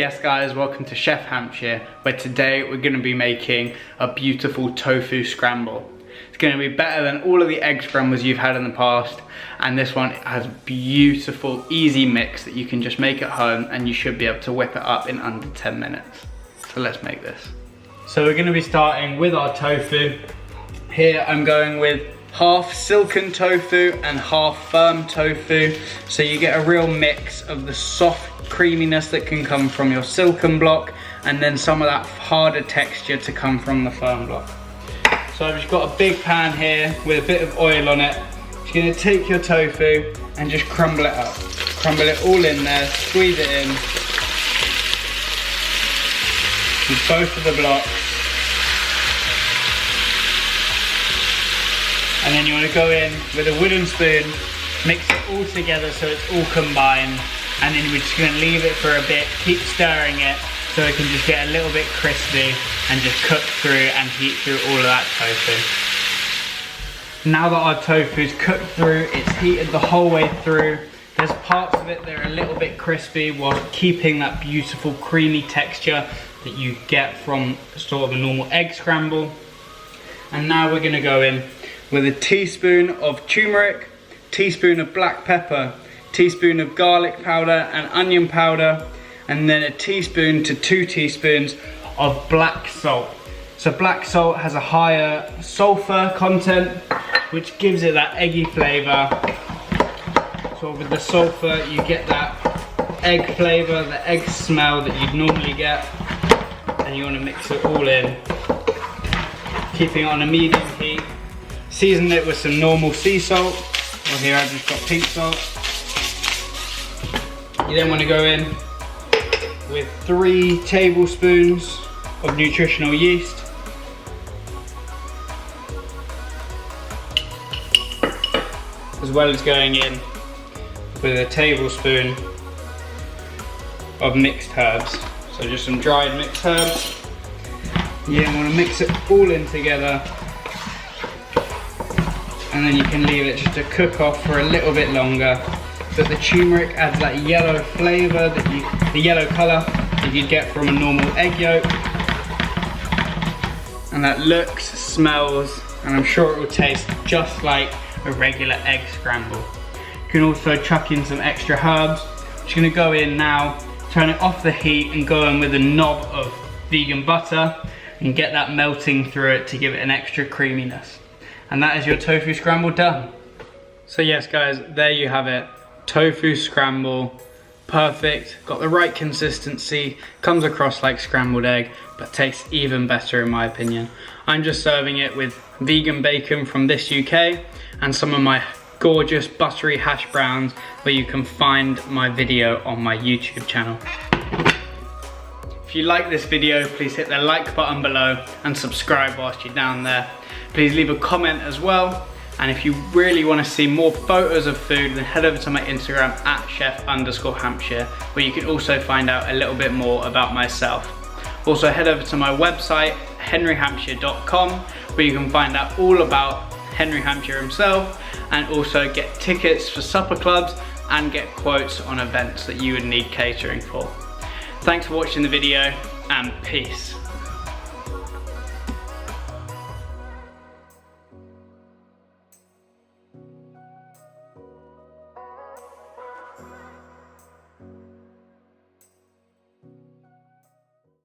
yes guys, welcome to Chef Hampshire, where today we're going to be making a beautiful tofu scramble. It's going to be better than all of the egg scrambles you've had in the past, and this one has a beautiful, easy mix that you can just make at home and you should be able to whip it up in under 10 minutes. So let's make this. So we're going to be starting with our tofu. Here I'm going with half silken tofu and half firm tofu, so you get a real mix of the soft creaminess that can come from your silken block and then some of that harder texture to come from the firm block. So I've just got a big pan here with a bit of oil on it. You're going to take your tofu and just crumble it up. Crumble it all in there, squeeze it in with both of the blocks. And then you want to go in with a wooden spoon, mix it all together so it's all combined, and then we're just going to leave it for a bit, keep stirring it so it can just get a little bit crispy and just cook through and heat through all of that tofu. Now that our tofu's cooked through, it's heated the whole way through, there's parts of it that are a little bit crispy while keeping that beautiful creamy texture that you get from sort of a normal egg scramble. And now we're going to go in with a teaspoon of turmeric, teaspoon of black pepper, teaspoon of garlic powder and onion powder, and then a teaspoon to 2 teaspoons of black salt. So black salt has a higher sulfur content, which gives it that eggy flavor. So with the sulfur, you get that egg flavor, the egg smell that you'd normally get, and you want to mix it all in, keeping it on a medium heat. Season it with some normal sea salt. Well, here I've just got pink salt. You then want to go in with 3 tablespoons of nutritional yeast. As well as going in with a tablespoon of mixed herbs. So just some dried mixed herbs. You then want to mix it all in together. And then you can leave it just to cook off for a little bit longer. But the turmeric adds that yellow flavour, the yellow colour that you'd get from a normal egg yolk. And that looks, smells, and I'm sure it will taste just like a regular egg scramble. You can also chuck in some extra herbs. I'm just going to go in now, turn it off the heat and go in with a knob of vegan butter and get that melting through it to give it an extra creaminess. And that is your tofu scramble done. So yes guys, there you have it. Tofu scramble, perfect, got the right consistency, comes across like scrambled egg, but tastes even better in my opinion. I'm just serving it with vegan bacon from This UK and some of my gorgeous buttery hash browns, where you can find my video on my YouTube channel. If you like this video, please hit the like button below and subscribe whilst you're down there. Please leave a comment as well, and if you really want to see more photos of food, then head over to my Instagram at chef_Hampshire, where you can also find out a little bit more about myself. Also head over to my website henryhampshire.com, where you can find out all about Henry Hampshire himself, and also get tickets for supper clubs and get quotes on events that you would need catering for. Thanks for watching the video, and peace.